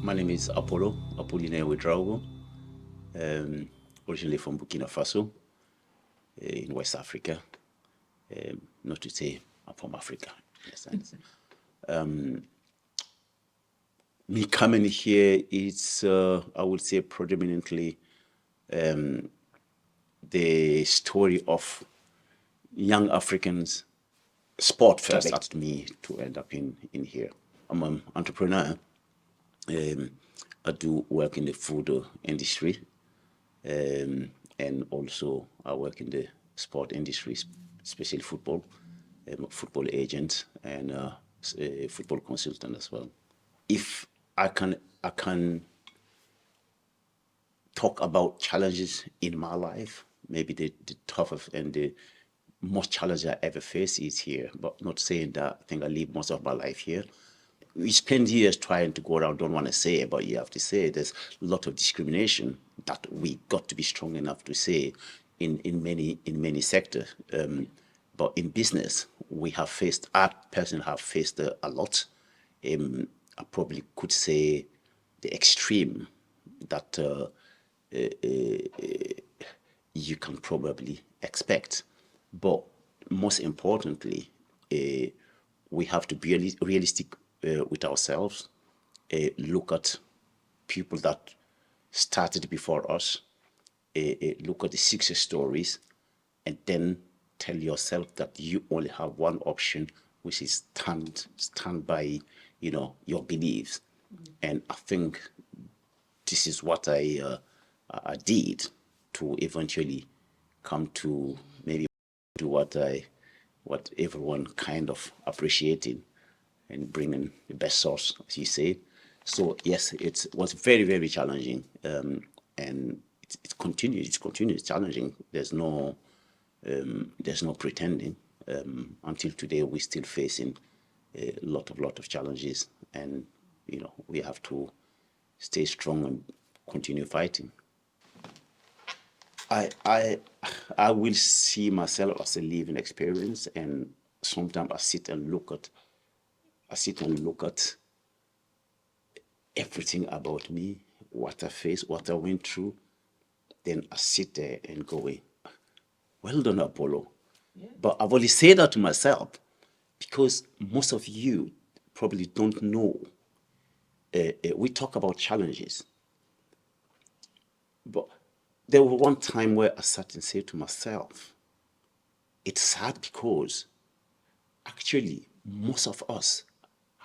My name is Ouedraogo, um, originally from Burkina Faso in West Africa. Not to say I'm from Africa, in a sense. Me coming here is, I would say, predominantly the story of young Africans. Sport first attracted me to end up in here. I'm an entrepreneur. I do work in the food industry, and also I work in the sport industry, especially football. I'm a football agent and a football consultant as well. If I can talk about challenges in my life, maybe the toughest and the most challenge I ever faced is here, but not saying that I think I live most of my life here. We spend years trying to go around, don't want to say it, but you have to say there's a lot of discrimination that we got to be strong enough to say in many sectors. But in business, I personally have faced a lot. I probably could say the extreme that you can probably expect. But most importantly, we have to be realistic with ourselves, look at people that started before us, look at the success stories, and then tell yourself that you only have one option, which is stand by, your beliefs. And I think this is what I did to eventually come to maybe do what everyone kind of appreciated and bringing the best source, as you say. So yes, it was very challenging, and it continues. It continues challenging. There's no pretending. Until today, we're still facing a lot of challenges, and we have to stay strong and continue fighting. I I I will see myself as a living experience, and sometimes I sit and look at everything about me, what I faced, what I went through. Then I sit there and go, well done, Apollo. Yeah. But I've only said that to myself because most of you probably don't know. We talk about challenges, but there was one time where I sat and said to myself, it's sad because actually most of us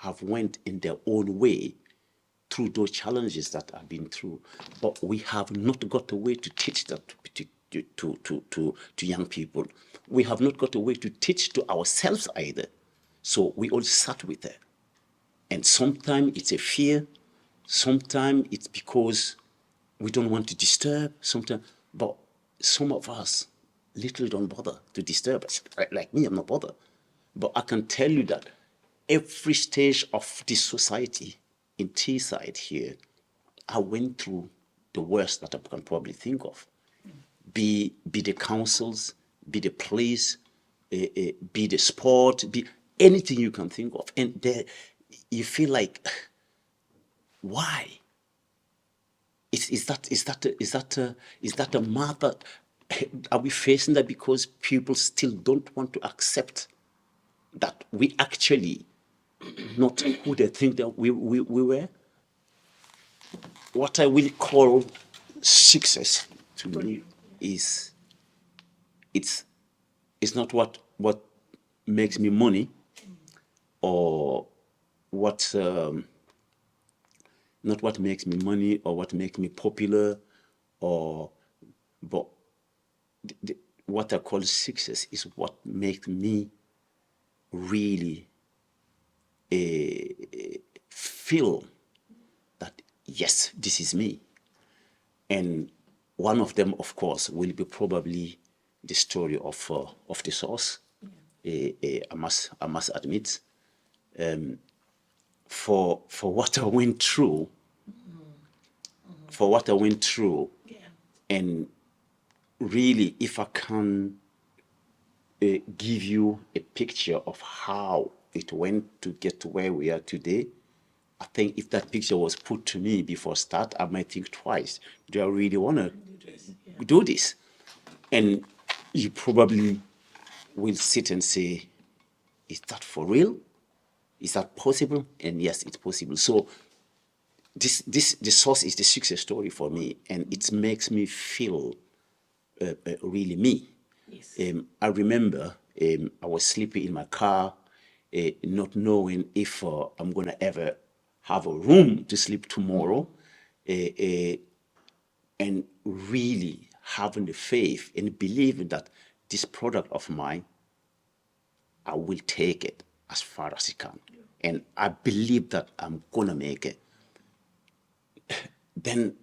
have went in their own way through those challenges that I've been through, but we have not got a way to teach that to young people. We have not got a way to teach to ourselves either. So we all sat with it. And sometimes it's a fear, sometimes it's because we don't want to disturb, sometimes, but some of us literally don't bother to disturb us. Like me, I'm not bothered. But I can tell you that every stage of this society in Teesside here, I went through the worst that I can probably think of. Be the councils, be the police, be the sport, be anything you can think of. And there, you feel like, why? Is that a matter? Are we facing that because people still don't want to accept that we actually not who they think that we were? What I will call success to me is it's not what makes me money or what not what makes me money or what makes me popular, or but what I call success is what makes me really feel that yes, this is me. And one of them, of course, will be probably the story of the source. I must admit, for what I went through, and really, if I can give you a picture of how it went to get to where we are today, I think if that picture was put to me before start, I might think twice. Do I really want to do this? And you probably will sit and say, is that for real? Is that possible? And yes, it's possible. So the source is the success story for me, and it makes me feel really me. Yes. I remember I was sleeping in my car, not knowing if I'm going to ever have a room to sleep tomorrow, and really having the faith and believing that this product of mine, I will take it as far as it can. And I believe that I'm going to make it. Then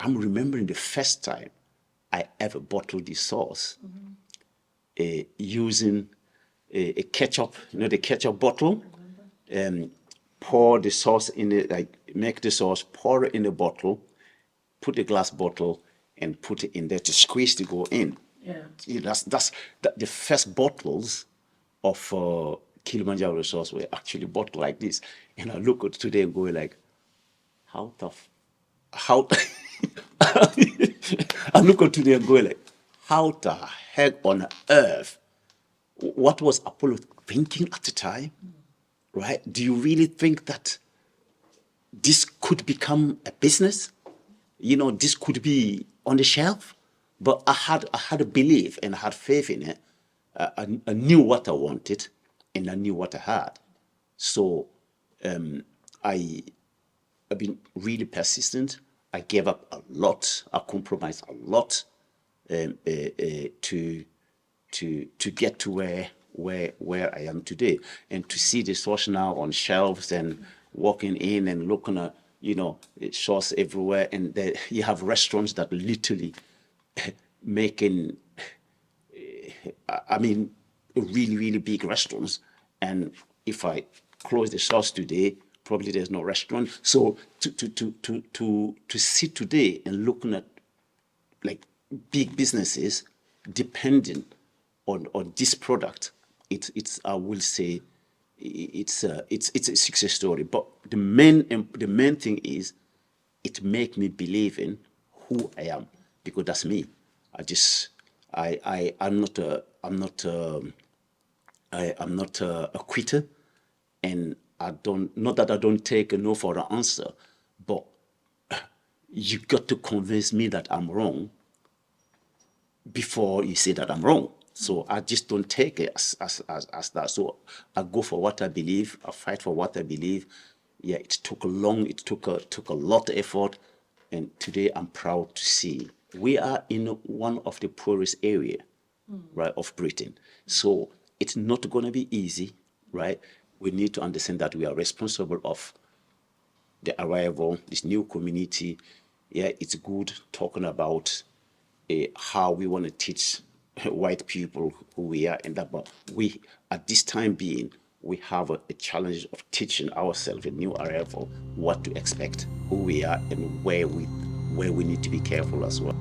I'm remembering the first time I ever bottled this sauce using a ketchup, the ketchup bottle. Pour the sauce in it, like make the sauce, pour it in the bottle, put the glass bottle, and put it in there to squeeze to go in. Yeah. That's the first bottles of Kilimanjaro sauce were actually bottled like this. And I look at today and go like, how tough, how I look at today and go like, how the heck on earth? What was Apollo thinking at the time? Right? Do you really think that this could become a business? This could be on the shelf. But I had a belief and I had faith in it. I knew what I wanted and I knew what I had. So I I've been really persistent. I gave up a lot. I compromised a lot to get to where I am today, and to see the sauce now on shelves and walking in and looking at sauce everywhere, and you have restaurants that literally making, I mean, really really big restaurants, and if I close the sauce today, probably there's no restaurant. So to sit today and looking at like big businesses depending on this product, it's I will say it's a success story. But the main thing is it make me believe in who I am, because that's me. I just I'm not a quitter, and I don't, not that I don't take a no for an answer, but you got to convince me that I'm wrong before you say that I'm wrong. So I just don't take it as that. So I go for what I believe. I fight for what I believe. Yeah, it took a lot of effort, and today I'm proud to see we are in one of the poorest area, right, of Britain. So it's not going to be easy, right? We need to understand that we are responsible of the arrival, this new community. Yeah, it's good talking about how we want to teach white people who we are, and that. But we, at this time being, we have a challenge of teaching ourselves, a new arrival, what to expect, who we are, and where we need to be careful as well.